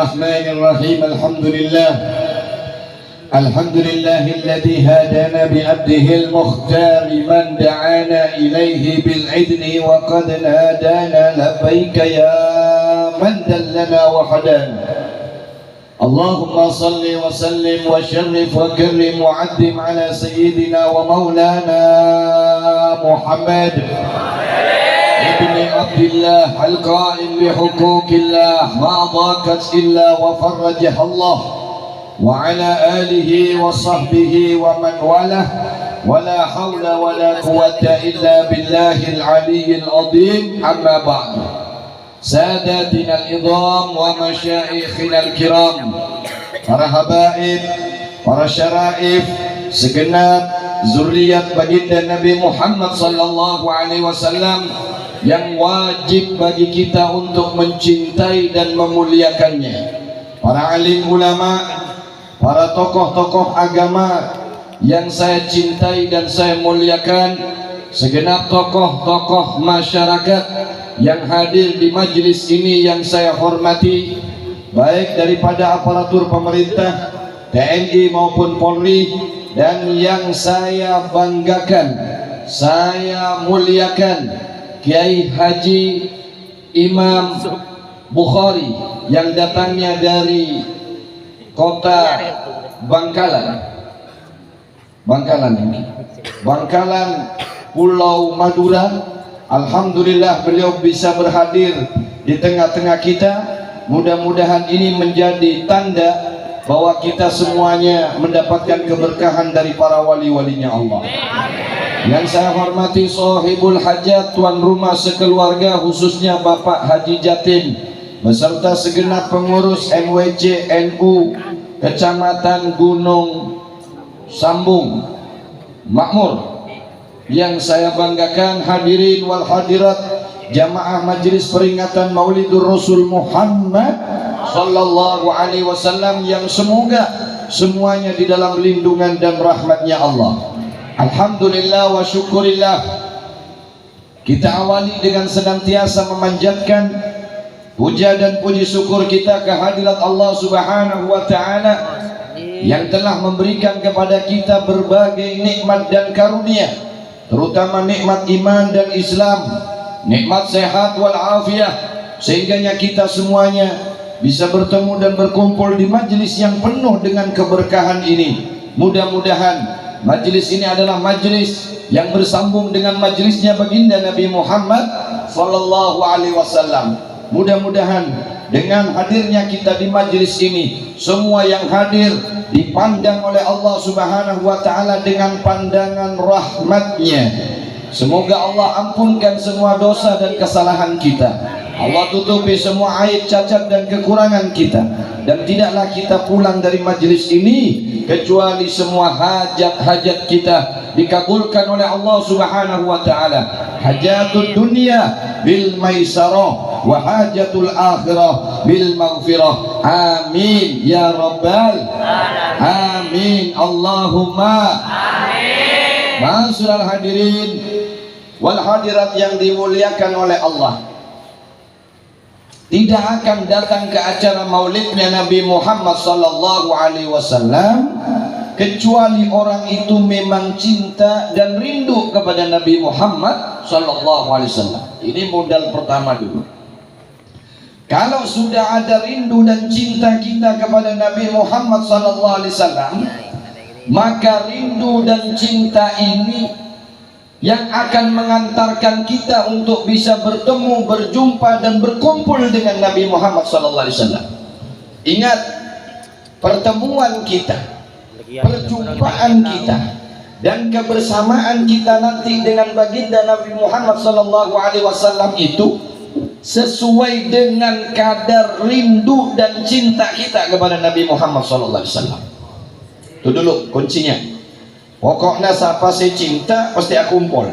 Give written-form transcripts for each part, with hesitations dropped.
الرحمن الرحيم. الحمد لله الذي هدانا بعبده المختار من دعانا إليه بالعدل وقد نادانا لبيك يا من دلنا وحدانا. اللهم صل وسلم وشرف وكرم وعظم على سيدنا ومولانا محمد ابن عبد الله القائل بحقوق الله ما ضاقت إلا وفرجها الله وعلى آله وصحبه ومن والاه ولا حول ولا قوة إلا بالله العلي العظيم. أما بعد، ساداتنا العظام ومشايخنا الكرام, para habaib, para syaraif, segenap zuriat baginda Nabi Muhammad sallallahu alaihi wasallam yang wajib bagi kita untuk mencintai dan memuliakannya. Para alim ulama, para tokoh-tokoh agama yang saya cintai dan saya muliakan, segenap tokoh-tokoh masyarakat yang hadir di majelis ini yang saya hormati, baik daripada aparatur pemerintah, TNI maupun Polri, dan yang saya banggakan, saya muliakan Kiai Haji Imam Bukhari yang datangnya dari kota Bangkalan, Pulau Madura. Alhamdulillah beliau bisa berhadir di tengah-tengah kita. Mudah-mudahan ini menjadi tanda bahwa kita semuanya mendapatkan keberkahan dari para wali-walinya Allah. Yang saya hormati sahibul hajat, tuan rumah sekeluarga, khususnya Bapak Haji Jatim beserta segenap pengurus MWC NU Kecamatan Gunung Sambung Makmur. Yang saya banggakan hadirin wal hadirat jamaah majelis peringatan Maulidur Rasul Muhammad sallallahu alaihi wasallam yang semoga semuanya di dalam lindungan dan rahmatnya Allah. Alhamdulillah wa syukurillah. Kita awali dengan senantiasa memanjatkan puja dan puji syukur kita kehadirat Allah Subhanahu wa taala yang telah memberikan kepada kita berbagai nikmat dan karunia, terutama nikmat iman dan Islam, nikmat sehat wal afiah, sehingganya kita semuanya bisa bertemu dan berkumpul di majelis yang penuh dengan keberkahan ini. Mudah-mudahan majelis ini adalah majelis yang bersambung dengan majelisnya baginda Nabi Muhammad sallallahu alaihi wasallam. Mudah-mudahan dengan hadirnya kita di majelis ini, semua yang hadir dipandang oleh Allah Subhanahu wa taala dengan pandangan rahmatnya. Semoga Allah ampunkan semua dosa dan kesalahan kita. Allah tutupi semua aib, cacat dan kekurangan kita, dan tidaklah kita pulang dari majelis ini kecuali semua hajat-hajat kita dikabulkan oleh Allah Subhanahu wa taala. Hajatud dunia bil maisarah wa hajatul akhirah bil maghfirah. Amin ya rabbal alamin. Allahumma amin. Ma'asyiral hadirin wal hadirat yang dimuliakan oleh Allah, tidak akan datang ke acara maulidnya Nabi Muhammad sallallahu alaihi wasallam kecuali orang itu memang cinta dan rindu kepada Nabi Muhammad sallallahu alaihi wasallam. Ini modal pertama dulu. Kalau sudah ada rindu dan cinta kita kepada Nabi Muhammad sallallahu alaihi wasallam, maka rindu dan cinta ini yang akan mengantarkan kita untuk bisa bertemu, berjumpa dan berkumpul dengan Nabi Muhammad SAW. Ingat, pertemuan kita, perjumpaan kita dan kebersamaan kita nanti dengan baginda Nabi Muhammad SAW itu sesuai dengan kadar rindu dan cinta kita kepada Nabi Muhammad SAW. Itu dulu kuncinya. Pokoknya siapa saya cinta pasti aku kumpul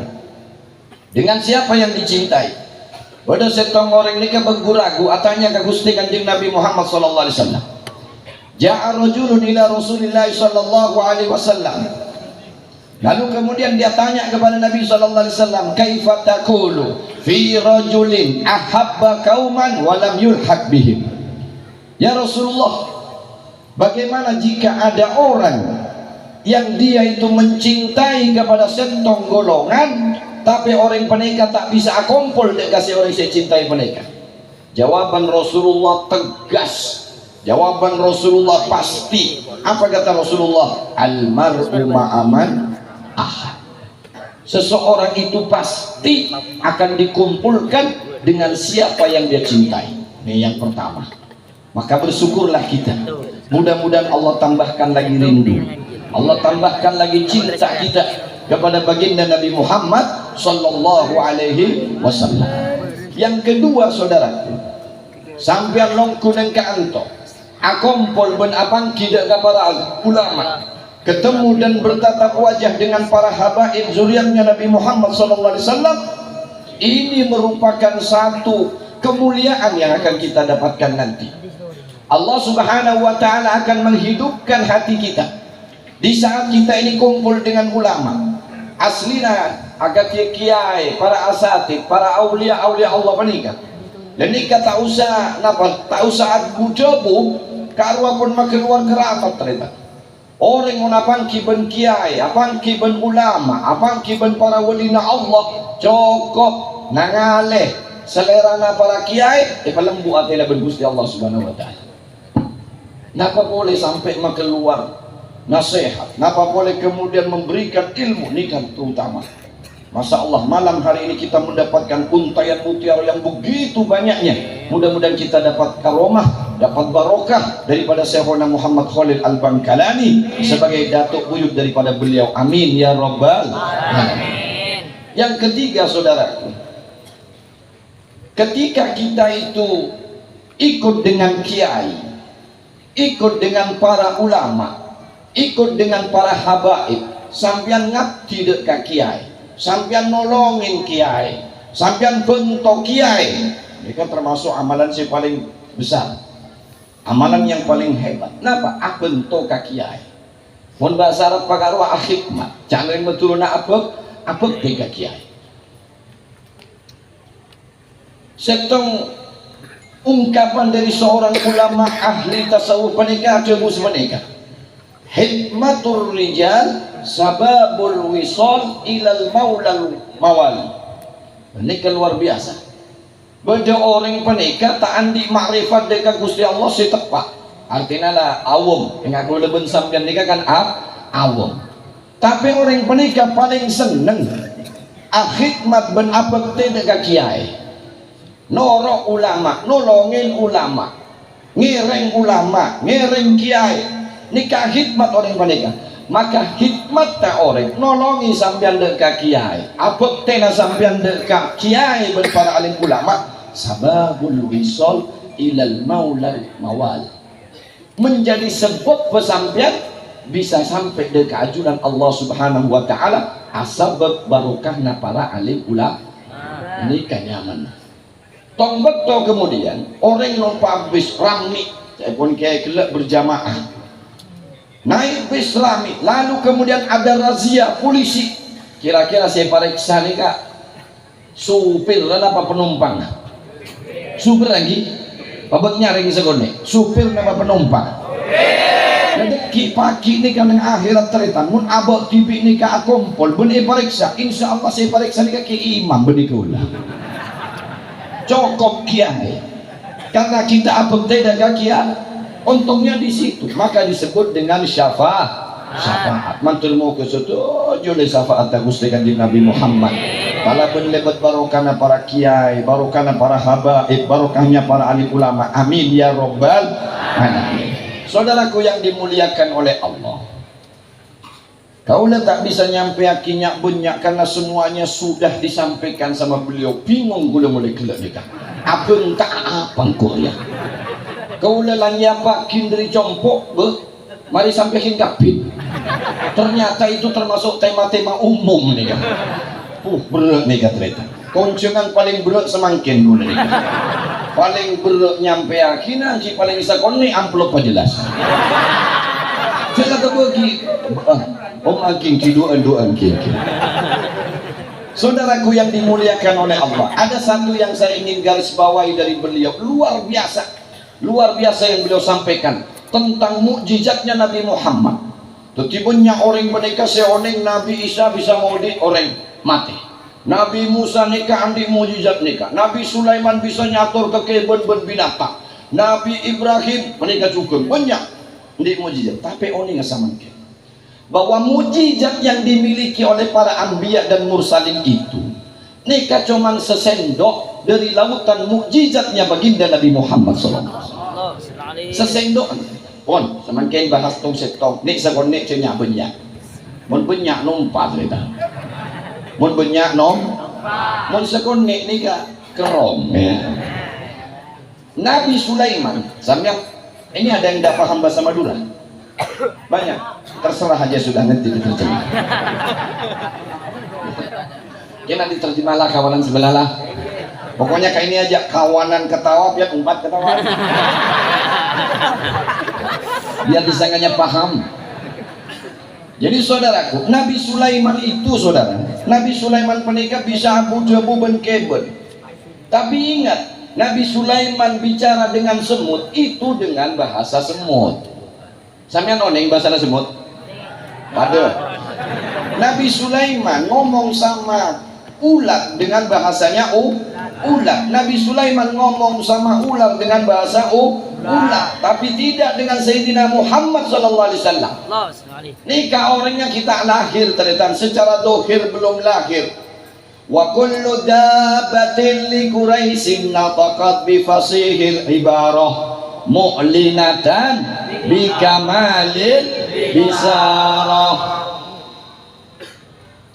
dengan siapa yang dicintai. Pada setong orang ini berguragu atanya ke Gusti Kanjeng Nabi Muhammad sallallahu alaihi wasallam. Ja'a rajulun ila Rasulillah sallallahu alaihi wasallam. Lalu kemudian dia tanya kepada Nabi sallallahu alaihi wasallam, "Kaifa taqulu fi rajulin ahabba qauman wa lam yulhaq bihim?" Ya Rasulullah, bagaimana jika ada orang yang dia itu mencintai kepada setong golongan, tapi orang peneka tak bisa akumpul dek kasih orang saya cintai peneka? Jawaban Rasulullah tegas, jawaban Rasulullah pasti. Apa kata Rasulullah? Al-mar'u ma'aman ahad. Seseorang itu pasti akan dikumpulkan dengan siapa yang dia cintai. Ini yang pertama. Maka bersyukurlah kita. Mudah-mudahan Allah tambahkan lagi rindu, Allah tambahkan lagi cinta kita kepada baginda Nabi Muhammad sallallahu alaihi wasallam. Yang kedua, saudaraku, sampean nongku nang ka anto akompol ben abang kida ka para ulama, ketemu dan bertatap wajah dengan para habaib zuriatnya Nabi Muhammad sallallahu alaihi wasallam. Ini merupakan satu kemuliaan yang akan kita dapatkan nanti. Allah Subhanahu wa taala akan menghidupkan hati kita di saat kita ini kumpul dengan ulama. Aslina agak kiai, para asatid, para aulia Allah panika. Dan nikah tak usah napa, tak usah bujobu karwa pun makeluar kerabat ternyata. Orang menapang kiben kiai, apang kiben ulama, apang kiben para walina Allah, cukup nangaleh selera na para kiai, palembu atela ben Gusti Allah Subhanahu wa taala. Napa boleh sampai makeluar nasihat, napa boleh kemudian memberikan ilmu, ini kan terutama. Masya Allah, malam hari ini kita mendapatkan untayan mutiara yang begitu banyaknya. Mudah-mudahan kita dapat karomah, dapat barokah daripada Syekhona Muhammad Khalil Al-Bangkalani sebagai datuk buyut daripada beliau. Amin ya rabbal alamin. Yang ketiga, saudaraku, ketika kita itu ikut dengan kiai, ikut dengan para ulama, ikut dengan para habaib, sampean ngabdi dekat kiai, sampean nolongin kiai, sampean bentuk kiai, ini kan termasuk amalan yang paling besar, amalan yang paling hebat. Kenapa? Bentuk kiai. Mun bahasa Arab pakarwa akhidmat, jangan betulna apa tiga kiai. Setong ungkapan dari seorang ulama ahli tasawuf menikah, jebus menikah. Hikmatur rijal sababul wisol ilal maulal mawali. Ini luar biasa. Beda orang penikah tak andi makrifat dekat Gusti Allah si tepat. Artinya lah awam. Yang aku leben sampean nikah kan awam. Tapi orang penikah paling seneng akhidmat ben abekte dekat kiai. Norok ulama, nolongin ulama, ngiring ulama, ngiring kiai. Nikah hikmat orang penikah. Maka hikmat tak orang nolongi sampean dekat kiai, apa tena sampean dekat kiai berpara alim ulama, sababul wisol ilal maulal mawal, menjadi sebab pesampean bisa sampai dekat ajuran Allah Subhanahu wa taala, asbab barokahna para alim ulama. Ini kan nyaman. Tong betul kemudian orang nompa habis rami, saya pun kayak gelap berjamaah naik bis rami, lalu kemudian ada razia polisi. Kira-kira saya periksa nih kak, supir dan apa penumpang? Supir lagi, babak nyaring segone. Supir nama penumpang. Jadi pagi ini kan yang akhirat cerita, mun abok tibi nih kak akumpul, benih periksa. Insya Allah saya periksa nih kak imam benih kula. Cukup kiai, karena kita abok tidak kiai. Untungnya di situ, maka disebut dengan syafaat. Mantul mau ke situ, jole syafaat Gusti Kanjeng Nabi Muhammad. Kalau berlebat barokahna para kiai, barokahna para habaib, barokahnya para alim ulama. Amin ya rabbal alamin. Saudaraku yang dimuliakan oleh Allah, kaulah tak bisa nyampe akinyak bunyak karena semuanya sudah disampaikan sama beliau. Bingung gula mulai kelak nikah. Apa entah apa ya. Kau lelang apa kindri compok be, mari sampaikan kapit. Ternyata itu termasuk tema-tema umum nih kan. Berat nih kan ternyata. Koncengan paling berat semakin guna nih kan. Paling berat nyampe akhirnya si paling bisa koni amplop aja jelas. Saya kata bagi, om aking doan king. Saudaraku yang dimuliakan oleh Allah, ada satu yang saya ingin garis bawahi dari beliau luar biasa. luar biasa yang beliau sampaikan tentang mukjizatnya Nabi Muhammad. Tetibunya orang menikah seoneng Nabi Isa bisa maudi orang mati. Nabi Musa nikah andi mukjizat nikah. Nabi Sulaiman bisa nyatur ke kebun binatang. Nabi Ibrahim menikah juga banyak di mukjizat. Tapi oni ngasaman bahwa mukjizat yang dimiliki oleh para anbiya dan mursalin itu nikah cuma sesendok dari lautan mukjizatnya baginda Nabi Muhammad SAW. Sesendok pon semakin bahas tong setong nik sakon nik cenya banyak mun banyak numpat kita mun banyak mun sakon nik nika kerom ya. Nabi Sulaiman sampai ini ada yang tidak paham bahasa Madura banyak, terserah aja sudah nanti diterjemah. Ya nanti terjemahlah kawanan sebelah lah. Pokoknya kayak ini aja, kawanan ketawa biar umpat ketawa. Biar disangkanya paham. Jadi saudaraku, Nabi Sulaiman itu saudara, Nabi Sulaiman penikah bisa abu jabu ben keben. Tapi ingat, Nabi Sulaiman bicara dengan semut itu dengan bahasa semut. Sampeyan oneng bahasa semut? Pada. Nabi Sulaiman ngomong sama ular dengan bahasanya ular. Nabi Sulaiman ngomong sama ular dengan bahasa ular, tapi tidak dengan Sayyidina Muhammad SAW. Nikah orangnya kita lahir ternyata secara dohir belum lahir. Wa kullu dabbatin li Quraisyin nataqat bi fasihil ibarah mu'linatan bi kamalil bisarah.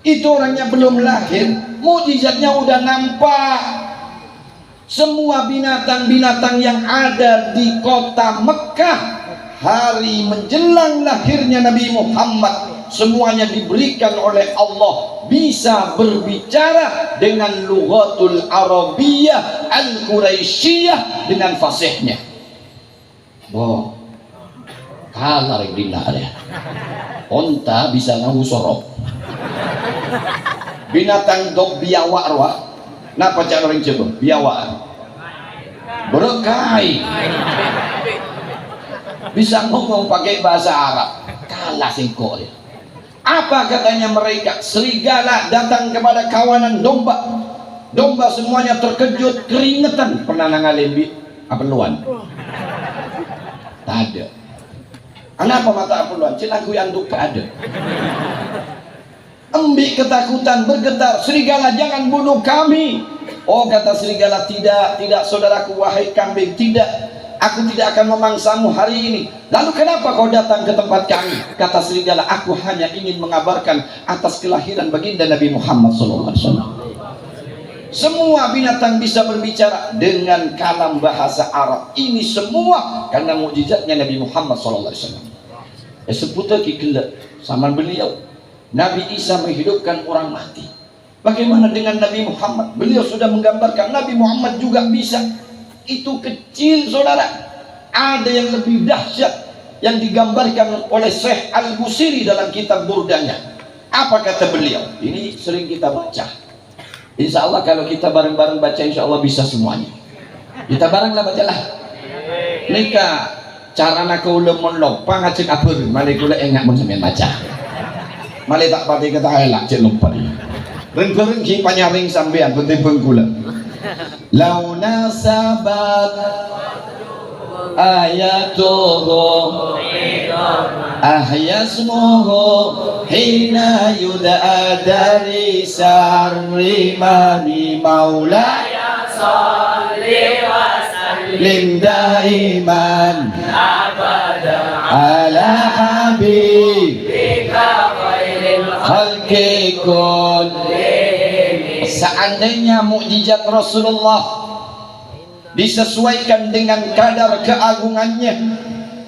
Itu orangnya belum lahir, mukjizatnya udah nampak. Semua binatang-binatang yang ada di kota Mekah hari menjelang lahirnya Nabi Muhammad semuanya diberikan oleh Allah bisa berbicara dengan lughatul Arabiyah al-Quraisyiyah dengan fasihnya. Wow, kalah rindah ya. Onta bisa ngawu sorok. Binatang dog biawak roh. Napa cara orang coba? Biawak. Berekai. Bisa ngomong pakai bahasa Arab. Kalah singkok ya. Apa katanya mereka? Serigala datang kepada kawanan domba. Domba semuanya terkejut, keringetan. Pernah nangalimbi apa luan? Tak ada. Kenapa mata apa luan? Cilaku yang duka ada. Embi ketakutan bergetar, serigala jangan bunuh kami. Oh kata serigala, tidak saudaraku wahai kambing, tidak, aku tidak akan memangsamu hari ini. Lalu kenapa kau datang ke tempat kami? Kata serigala, aku hanya ingin mengabarkan atas kelahiran baginda Nabi Muhammad SAW. Semua binatang bisa berbicara dengan kalam bahasa Arab. Ini semua karena mukjizatnya Nabi Muhammad SAW. Seputar kikela sama beliau Nabi Isa menghidupkan orang mati. Bagaimana dengan Nabi Muhammad? Beliau sudah menggambarkan Nabi Muhammad juga bisa. Itu kecil saudara. Ada yang lebih dahsyat yang digambarkan oleh Syekh Al-Busiri dalam kitab Burdanya. Apa kata beliau? Ini sering kita baca. Insya Allah kalau kita bareng-bareng baca, insya Allah bisa semuanya. Kita bareng lah bacalah. Nika cara nak ulam monlok pangacin apur malikula enggak mun sampean baca. Malih tak pati kata elak cek lupa dia. Reng-reng ki panyaring sampean penting pengkula. Launa sabat ayatuhu ahyasmuhu hina yud'a dari sarri mani maulaya salli wa sallim daiman abada ala habibika khairil khalqi kullihim. Seandainya mukjizat Rasulullah disesuaikan dengan kadar keagungannya,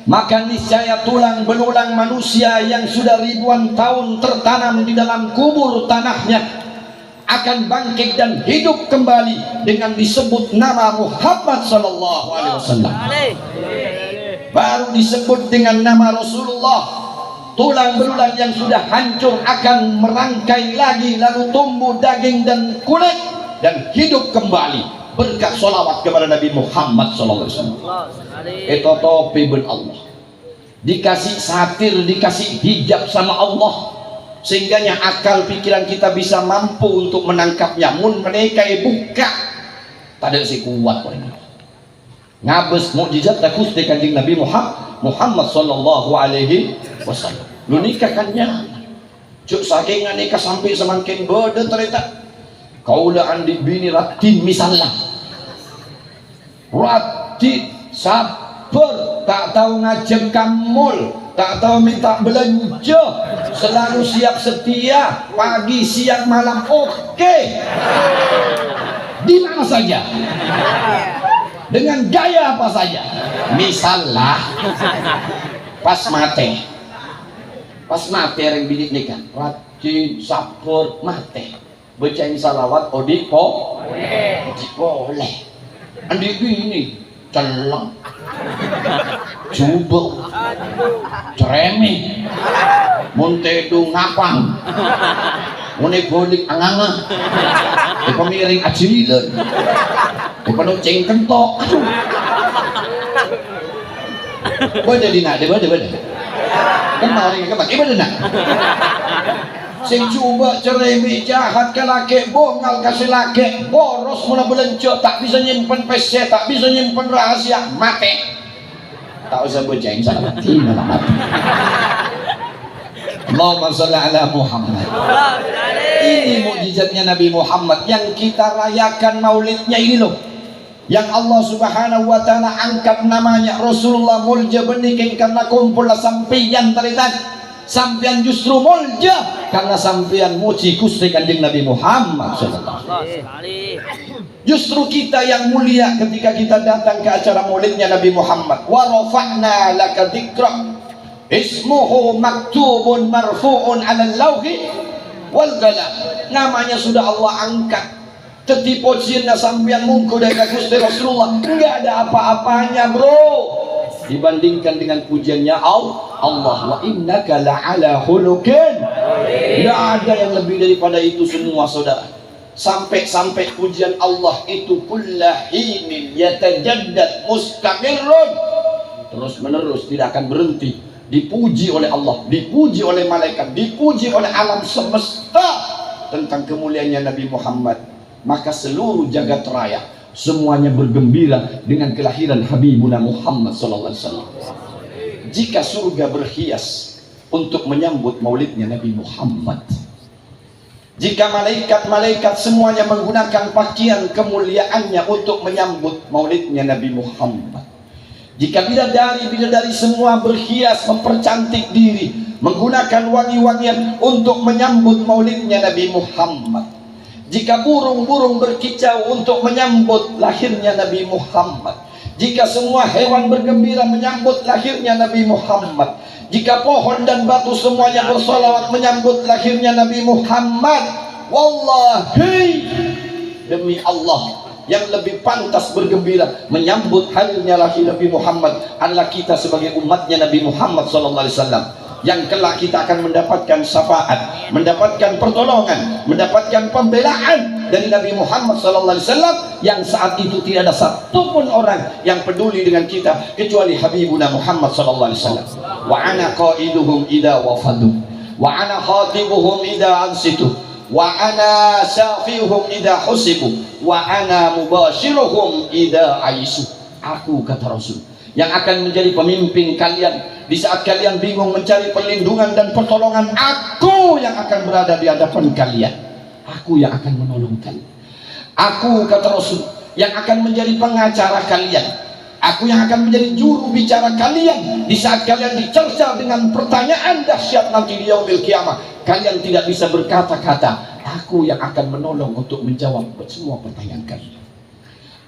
maka niscaya tulang belulang manusia yang sudah ribuan tahun tertanam di dalam kubur tanahnya akan bangkit dan hidup kembali dengan disebut nama Muhammad sallallahu alaihi wasallam. Baru disebut dengan nama Rasulullah, tulang belulang yang sudah hancur akan merangkai lagi, lalu tumbuh daging dan kulit dan hidup kembali. berkat solawat kepada Nabi Muhammad SAW. Itu topi ben Allah, dikasih satir, dikasih hijab sama Allah, sehingganya akal pikiran kita bisa mampu untuk menangkapnya. Mun mereka buka pada si kuat orang ngabes mukjizat takus di kanjeng Nabi Muhammad sallallahu alaihi wasallam. Lu nikah kan nyaman cuk saking nikah sampai semakin bodoh ternyata kaulaan di bini ratin misalnya ratin sabar, tak tahu ngajak kamul, tak tahu minta belanja, selalu siap setia pagi siang malam, oke di mana saja dengan gaya apa saja. Misalnya pas mate yang bidik nikah rajin sabar mate bacain salawat odi boleh andi ini celeng jubel ceremi muntedu ngapang mune bolik anganga pemiring ajilan penuncing kentok beda dina beda kemarin beda nak sing coba ceremi jahat ke laki bongal kasih laki boros mula belencok tak bisa nyimpen PC tak bisa nyimpen rahasia mati tak usah bocain salah mati malah mati. Allahumma sholli ala Muhammad. Ini mukjizatnya Nabi Muhammad yang kita rayakan maulidnya ini loh, yang Allah subhanahu wa ta'ala angkat namanya Rasulullah mulja beniking karena kumpul sampian teritan sampian justru mulja karena sampian muji Gusti Kanjeng Nabi Muhammad sallallahu alaihi wasallam. Justru kita yang mulia ketika kita datang ke acara maulidnya Nabi Muhammad. Wa rafa'na laka dzikra ismuhu maktubun marfu'un 'alal lauhi wal qalam. Namanya sudah Allah angkat. Tetipu cinta sampian mungku dari Gusti Rasulullah enggak ada apa-apanya bro dibandingkan dengan pujiannya Allah. Wa innaka la'ala khuluqin. Enggak ada yang lebih daripada itu semua saudara. Sampai pujian Allah itu kullahinin yatajaddad mustamirun, terus menerus tidak akan berhenti. Dipuji oleh Allah, dipuji oleh malaikat, dipuji oleh alam semesta tentang kemuliaannya Nabi Muhammad. Maka seluruh jagat raya semuanya bergembira dengan kelahiran Habibuna Muhammad sallallahu alaihi wasallam. Jika surga berhias untuk menyambut maulidnya Nabi Muhammad, jika malaikat-malaikat semuanya menggunakan pakaian kemuliaannya untuk menyambut maulidnya Nabi Muhammad, jika bidadari semua berhias mempercantik diri menggunakan wangi-wangian untuk menyambut maulidnya Nabi Muhammad, jika burung-burung berkicau untuk menyambut lahirnya Nabi Muhammad, jika semua hewan bergembira menyambut lahirnya Nabi Muhammad, jika pohon dan batu semuanya bersolawat menyambut lahirnya Nabi Muhammad, wallahi demi Allah yang lebih pantas bergembira menyambut hadirnya lahir Nabi Muhammad adalah kita sebagai umatnya Nabi Muhammad SAW, yang kelak kita akan mendapatkan syafaat, mendapatkan pertolongan, mendapatkan pembelaan dari Nabi Muhammad SAW, yang saat itu tidak ada satupun orang yang peduli dengan kita kecuali Habibuna Muhammad SAW. Wa ana qaiduhum idza wafadu wa ana khatibuhum idza ansitu wa ana syafiuhum idza husibu wa ana mubashiruhum idza aisu. Aku, kata Rasul, yang akan menjadi pemimpin kalian di saat kalian bingung mencari perlindungan dan pertolongan. Aku yang akan berada di hadapan kalian, aku yang akan menolong kalian. Aku, kata Rasul, yang akan menjadi pengacara kalian, aku yang akan menjadi juru bicara kalian di saat kalian dicerca dengan pertanyaan dahsyat nanti di yaumil kiamah. Kalian tidak bisa berkata-kata, aku yang akan menolong untuk menjawab semua pertanyaan kalian.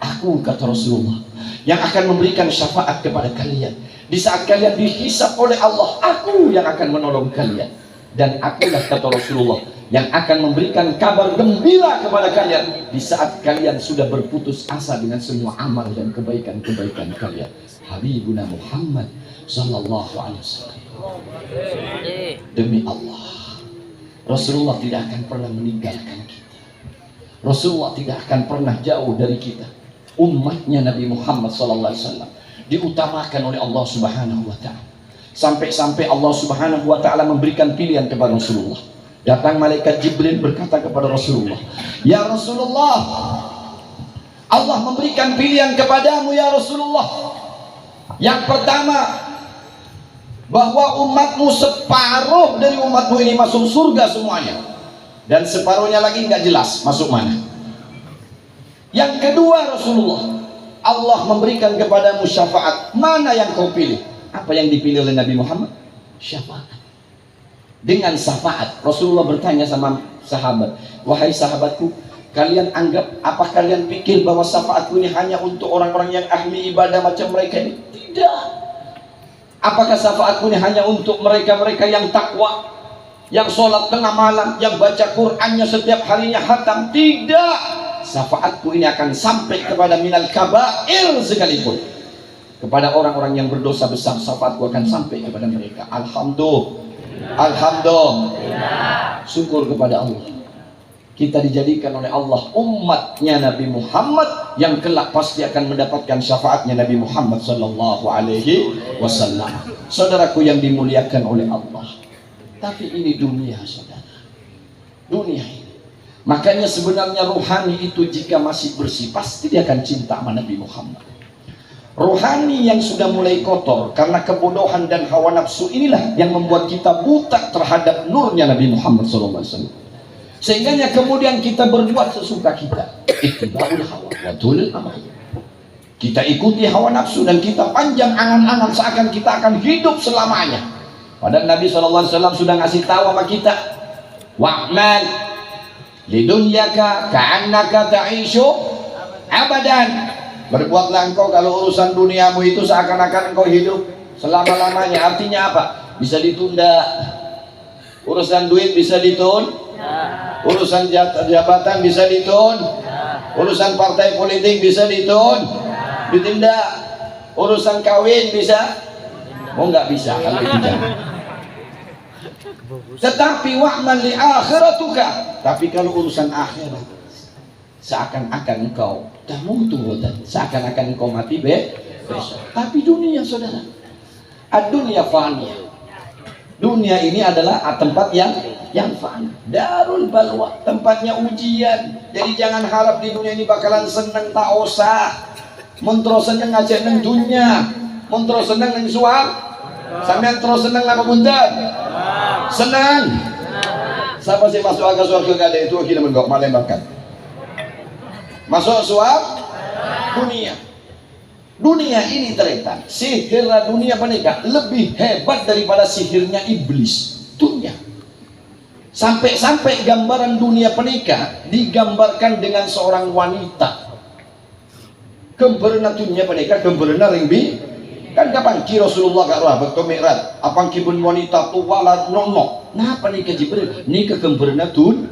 Aku, kata Rasulullah, yang akan memberikan syafaat kepada kalian di saat kalian dihisab oleh Allah. Aku yang akan menolong kalian. Dan akulah, kata Rasulullah, yang akan memberikan kabar gembira kepada kalian di saat kalian sudah berputus asa dengan semua amal dan kebaikan-kebaikan kalian. Habibuna Muhammad sallallahu alaihi wasallam. Demi Allah, Rasulullah tidak akan pernah meninggalkan kita. Rasulullah tidak akan pernah jauh dari kita. umatnya Nabi Muhammad SAW diutamakan oleh Allah Subhanahu wa Ta'ala. Sampai-sampai Allah Subhanahu wa Ta'ala memberikan pilihan kepada Rasulullah. Datang malaikat Jibril berkata kepada Rasulullah, "Ya Rasulullah, Allah memberikan pilihan kepadamu ya Rasulullah. Yang pertama, bahwa umatmu separuh dari umatmu ini masuk surga semuanya, dan separuhnya lagi nggak jelas masuk mana. Yang kedua Rasulullah, Allah memberikan kepadamu syafaat. Mana yang kau pilih?" Apa yang dipilih oleh Nabi Muhammad? Syafaat. Dengan syafaat Rasulullah bertanya sama sahabat, "Wahai sahabatku, kalian anggap, apa kalian pikir bahwa syafaatku ini hanya untuk orang-orang yang ahli ibadah macam mereka ini? Tidak. Apakah syafaatku ini hanya untuk mereka-mereka yang takwa, yang sholat tengah malam, yang baca Qur'annya setiap harinya khatam? Tidak. Syafaatku ini akan sampai kepada minal kabair sekalipun, kepada orang-orang yang berdosa besar, syafaatku akan sampai kepada mereka." Alhamdulillah. Syukur kepada Allah, kita dijadikan oleh Allah umatnya Nabi Muhammad yang kelak pasti akan mendapatkan syafaatnya Nabi Muhammad sallallahu alaihi wasallam. Saudaraku yang dimuliakan oleh Allah, tapi ini dunia, saudara. Dunia ini. Makanya sebenarnya rohani itu jika masih bersih, pasti dia akan cinta sama Nabi Muhammad. Rohani yang sudah mulai kotor karena kebodohan dan hawa nafsu, inilah yang membuat kita buta terhadap nurnya Nabi Muhammad SAW. Sehingga kemudian kita berbuat sesuka kita. Ittiba'ul hawa wa tulul amal. Kita ikuti hawa nafsu dan kita panjang angan-angan seakan kita akan hidup selamanya. Padahal Nabi SAW sudah ngasih tahu sama kita, wa'mal lidunyaka ka'annaka ta'ishu abadan. Berbuatlah engkau kalau urusan duniamu itu seakan-akan engkau hidup selama-lamanya. Artinya apa? Bisa ditunda. Urusan duit bisa ditunda, urusan jabatan bisa ditunda, urusan partai politik bisa ditunda, urusan kawin bisa, nggak bisa kalau itu jangan. Tetapi wa'mal li akhiratuka, tapi kalau urusan akhirat seakan-akan engkau dah mutu, seakan-akan engkau mati besok. Tapi dunia, saudara, dunia fani. Dunia ini adalah tempat yang fani, darul balwa, tempatnya ujian. Jadi jangan harap di dunia ini bakalan seneng, tak usah. Mentro seneng aja neng dunia, mentro seneng neng suap. Sampean terus seneng apa punten? Senang. Siapa sih masuk agak surga gak ada itu kita menggok malembakan. Masuk suap dunia. Dunia ini ternyata sihir dunia penikah lebih hebat daripada sihirnya iblis. Dunia. Sampai-sampai gambaran dunia penikah digambarkan dengan seorang wanita. Gemberna dunia penikah, gemberna ringbi. Kan kapan ki Rasulullah gak roh betul mi'raj. Apang kibun wanita tua la nono. Nah penikah Jibril, nikah gemberna dun.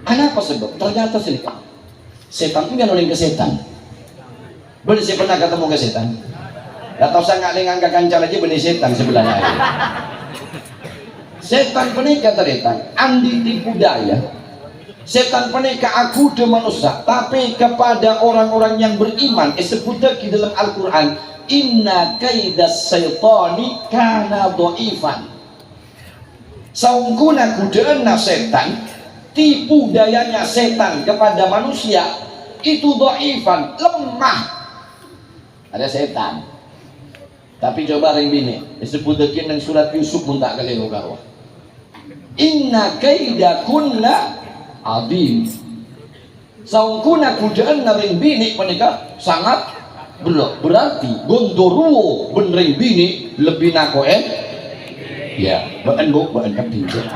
Kenapa sebab? Ternyata senikah. Setan itu kan oleh ke setan. Bener sih pernah ketemu ke setan. Gak tau saya nggak kancal aja bener setan sebelahnya. Setan penikah ternyata andi tipu daya. Setan penikah aku de manusia, tapi kepada orang-orang yang beriman. Disebutnya di dalam Al-Quran, inna kaidas syaitani kana dhaifan. Saungkuna kudeena setan, tipu dayanya setan kepada manusia itu dhaifan, lemah. Ada setan. Tapi coba ring bini, disebut dengan surat Yusuf pun tak kalian garwa. Inna kaidakunna adim. Saungkuna kudeena ring bini menikah sangat berarti gondoruo benring bini lebih nakoen. Ya, baen kepinjak.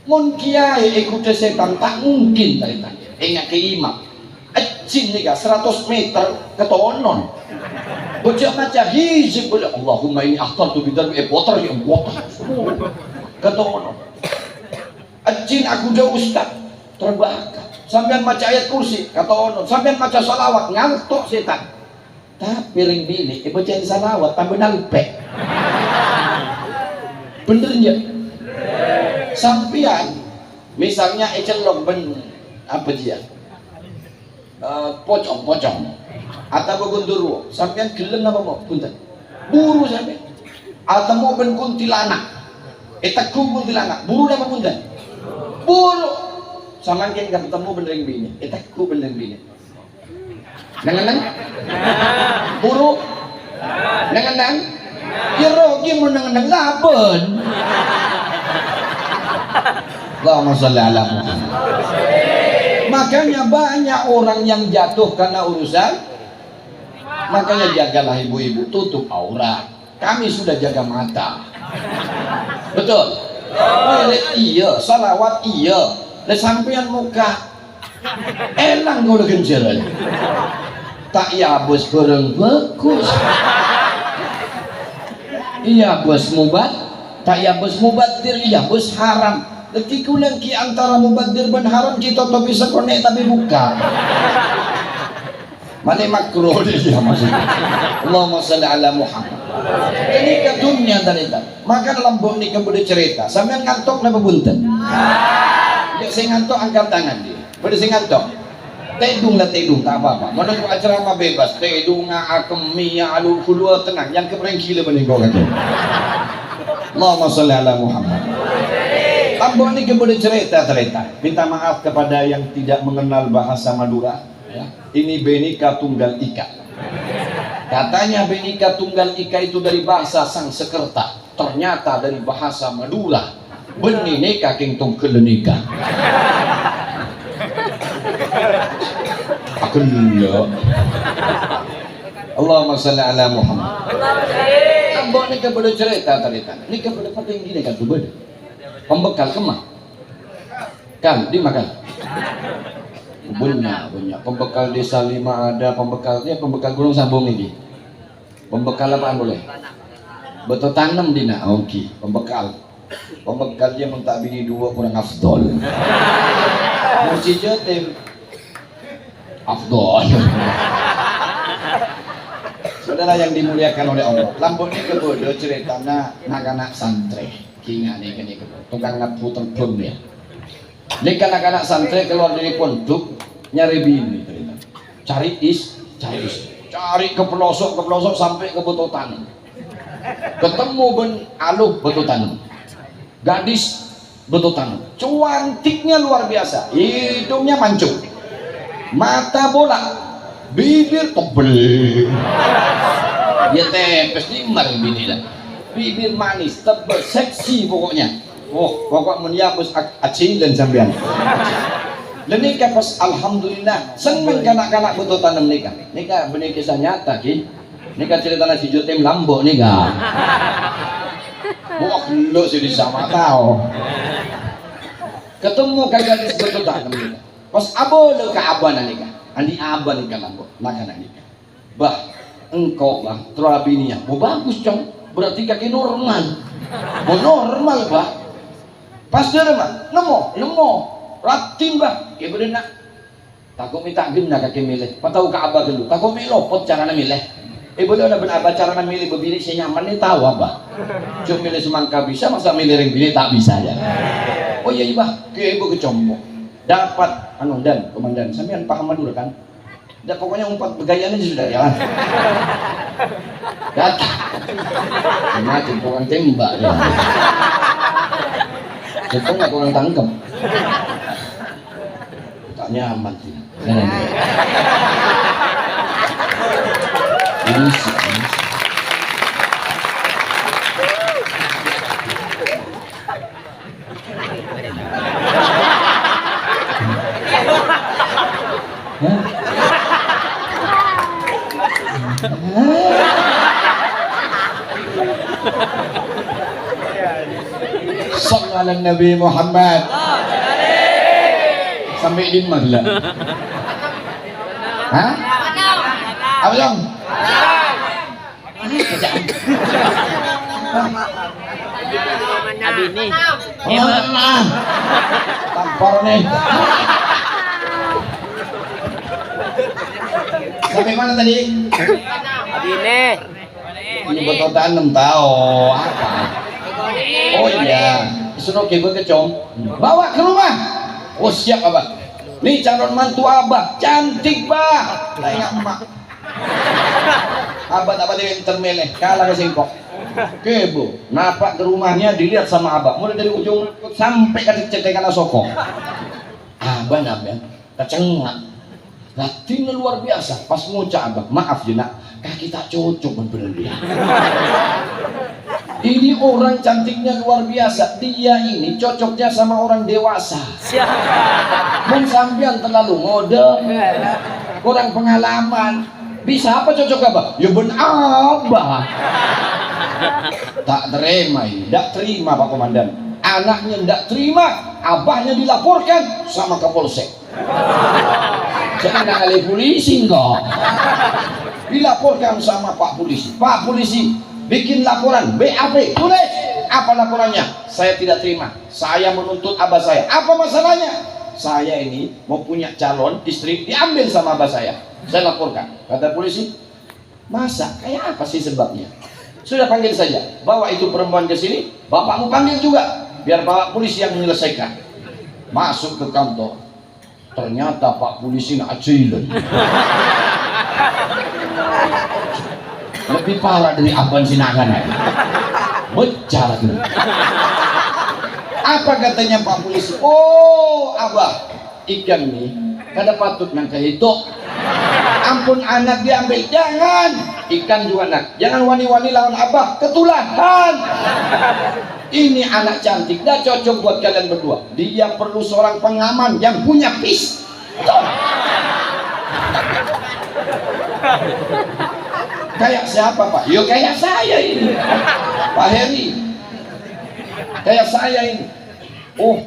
Mun kiai ikut setan tak mungkin tanya. Ingat ke imam. Ecin nih 100 meter ketonon. Bocah maca hizib boleh. Allahumma ini akhtartu bidar poter yang poter. Ketonon. Ecin aku jauh ustaz terbakar. Sampean maca ayat kursi ketonon. Sampean maca salawat ngantuk setan. Tapi ring bini bacain salawat tambah nalpek. Benernya sampian misalnya celok ben apa dia pocong atau begundurwo sampean gelem apa mau punten buru sampean atau mau ben kuntilanak eta kuntilanak buru apa punten buru sampean kan ketemu benereng bini eta ku benereng bini nang buru nang kira ki mun nang laben Allahumma sholli ala Muhammad. Makanya banyak orang yang jatuh karena urusan. Makanya jagalah ibu-ibu, tutup aurat. Kami sudah jaga mata. Betul? Wirid iya, salawat iya. Dan sampean muka elang kalau genceran. Tak ya bos bareng bagus. Iya bos mubat, tak ya bos mubadir, iya bos haram. Lagi kulang ki antara mubadir dan haram kita tak bisa konek tapi buka. Mana makruh dia maksudnya. Allahumma sholli ala Muhammad. Ini ke dunia dan itu. Maka lambung ni kemudian cerita. Sampai ngantuk napa bunten? Dia saya ngantuk angkat tangan dia. Pada saya ngantuk. Tedung lah tedung tak apa-apa. Mana tu acara mah bebas. Tedung akemi alul khulwa tenang. Yang kebereng gila meninggal kata. Allahumma sholli ala Muhammad. Lambung ini kemudian cerita. Minta maaf kepada yang tidak mengenal bahasa Madura. Ya. Ini Bhinneka Tunggal Ika. Katanya Bhinneka Tunggal Ika itu dari bahasa Sangsekerta. Ternyata dari bahasa Madura. Benineka kengtong kelenika. Akunnya. Allahumma sholli ala Muhammad. Lambung ini kemudian cerita. Ini kemudian penting gini kan berbeda. Pembekal kemah kan dimakan banyak pembekal desa 5 ada pembekalnya pembekal Gunung Sambung ini pembekal apaan boleh betul tanam dina oke pembekalnya mentak bini 2 kurang afdol mesti jotem afdol saudara yang dimuliakan oleh Allah lambungnya kebodoh ceritanya anak-anak santri kinga nih kene tukang ngapu terbun ya. Nek anak-anak santri keluar dari pondok nyari bini ternyata. Cari ke pelosok sampai ke betul tanam. Ketemu ben aluh betul tanam. Gadis betul tanam. Cantiknya luar biasa. Hidungnya mancung. Mata bola. Bibir tebel. Ya tempes di mar bini lah. Bibir manis, tebal, seksi pokoknya. Oh, pokok menyabus acing dan sambian. Dan nikah pas alhamdulillah seneng kanak-kanak betul tanam nikah. Nikah benih kisah nyata ki. Nikah cerita nasi jotem lambok nikah. Wah, lu sih sama tahu. Ketemu gadis betul tanam nikah. Pas abole ke abana nikah. Andi aban nikah lambok, makanan nikah. Bah, engkau bah, terabininya. Mau bagus cong. Berarti kaki normal bah pas dia mah nemo ratin bah ya bener nak takut minta gimna kaki milih patau ke abah dulu takut milopot caranya milih boleh ada benar abah caranya milih bebini saya nyaman nih tahu abah cuma milih semangka bisa masa milih yang bini tak bisa ya oh iya bah ke ibu kecompo dapat dan komandan sampean paham dulu kan dan pokoknya umpat begayanya sudah jalan. Datang. Macam tukang tembak ya. Itu nggak kurang tangkap. Tak nyaman sih. Ini sih. Sallallahu Nabi Muhammad sampai di mana? Hah? Apa dong? Abi nih. Tampar nih. Sampai mana tadi? Abi nih. Ini betul tanam tahu apa? Oh iya, suruh kebun kecom, bawa ke rumah. Oh siap abah. nih calon mantu abah, cantik bah. Tengok emak. Abah tak pada termeleh, kalah ke singkok. Kebo, napak ke rumahnya dilihat sama abah, mulai dari ujung sampai ke cetekan sokong. Abah namanya kecengak, latihnya luar biasa. Pas ngucap abah, maaf ya nak, kaki tak cocok bener dia. Ini orang cantiknya luar biasa, dia ini cocoknya sama orang dewasa. Sampean terlalu mode, kurang pengalaman. Bisa apa cocok abah? Ya ben abah. Tak terima ini, tak terima Pak Komandan. Anaknya tidak terima, abahnya dilaporkan sama Kapolsek. Jangan kali polisi enggak. Dilaporkan sama Pak Polisi. Pak Polisi bikin laporan BAP, tulis apa laporannya? Saya tidak terima, saya menuntut abah saya. Apa masalahnya? Saya ini mau punya calon istri, diambil sama abah saya laporkan. Kata polisi, masa kayak apa sih sebabnya? Sudah panggil saja, bawa itu perempuan ke sini, bapakmu panggil juga, biar Pak Polisi yang menyelesaikan. Masuk ke kantor, ternyata Pak Polisi nak acilan. Lebih parah dari Abang Sinagan. Becah lagi. Apa katanya Pak Polisi? Oh abah, ikan nih kada patut nang itu. Ampun anak diambil, jangan. Ikan juga nak, jangan wani-wani lawan abah, ketulahan. Ini anak cantik, dah cocok buat kalian berdua. Dia perlu seorang pengaman yang punya pistol. Kayak siapa Pak? Yo kayak saya ini, Pak Heri. Kayak saya ini. Oh,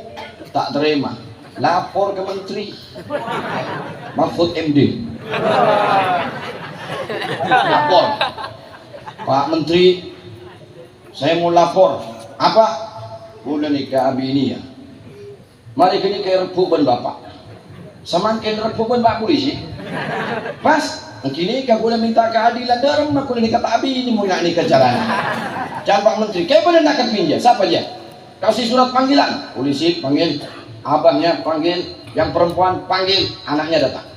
tak terima. Lapor ke Menteri Mahfud MD. Lapor, Pak Menteri, saya mau lapor. Apa? Boleh nikah abi ini ya. Mari kini ke repuban bapak. Semakin repuban Pak Polisi. Mas, kini kau boleh minta keadilan dalam aku nikah tak abi ini mau nak nikah jalan. Jangan Pak Menteri, kau boleh nak pinjam. Siapa dia? Kasih surat panggilan. Polisi panggil, abahnya panggil, yang perempuan panggil, anaknya datang.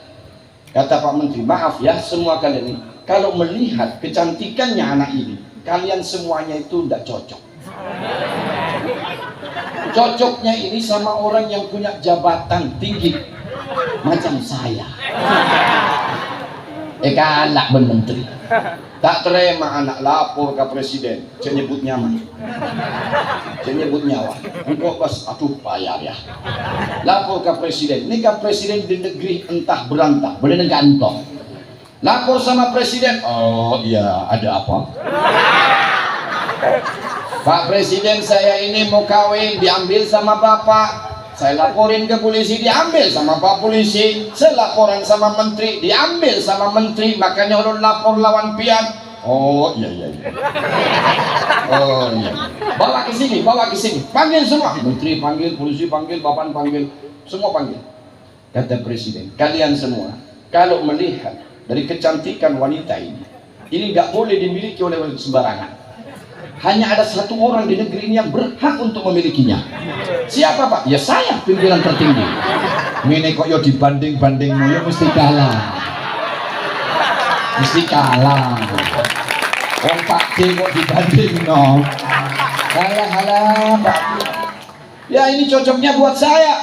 Kata Pak Menteri, maaf ya semua kalian ini, kalau melihat kecantikannya anak ini, kalian semuanya itu tidak cocok. Cocoknya ini sama orang yang punya jabatan tinggi macam saya. Galak ben Menteri. Tak terima anak lapor ke presiden, saya nyebut nyaman, saya nyebut nyawa. Engkau pas, aduh bayar ya. Lapor ke presiden, ini kan presiden di negeri entah berantah, bener gantong. Lapor sama presiden, oh iya ada apa? Pak Presiden saya ini mau kawin, diambil sama bapak. Saya laporin ke polisi, diambil sama Pak Polisi. Saya laporan sama menteri, diambil sama menteri. Makanya orang lapor lawan pian. Oh iya iya. Oh iya. Bawa ke sini, bawa ke sini. Panggil semua. Menteri panggil, polisi panggil, bapak panggil, semua panggil. Kata presiden, kalian semua kalau melihat dari kecantikan wanita ini nggak boleh dimiliki oleh sembarangan. Hanya ada satu orang di negeri ini yang berhak untuk memilikinya. Siapa Pak? Ya saya, pimpinan tertinggi. Ini kok yo dibanding-banding yo mesti kalah. Mesti kalah. Wong Pak D kok dibanding no. Kalah Pak D. Ya ini cocoknya buat saya.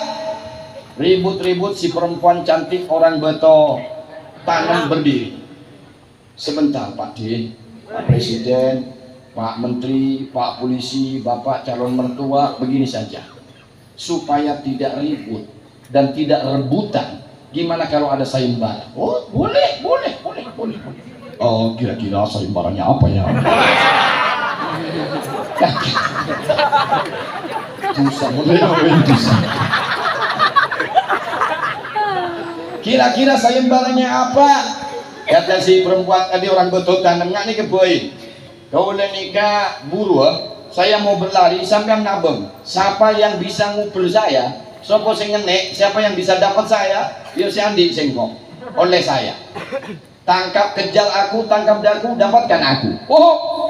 Ribut-ribut si perempuan cantik orang beto tanam berdiri. Sebentar Pak D, Pak Presiden, Pak Menteri, Pak Polisi, Bapak calon mertua, begini saja. Supaya tidak ribut dan tidak rebutan, gimana kalau ada sayembara? Oh, boleh. Oh, kira-kira sayembaranya apa ya? Kira-kira sayembaranya apa? Kata si perempuan tadi orang betul tanam nggak nih keboi. Kau boleh nikah buru, saya mau berlari sampai nabung. Siapa yang bisa ngumpul saya? Siapa yang ngenek? Siapa yang bisa dapat saya? Yo si Andi sengkok oleh saya. Tangkap kejar aku, tangkap daku, dapatkan aku. Oh.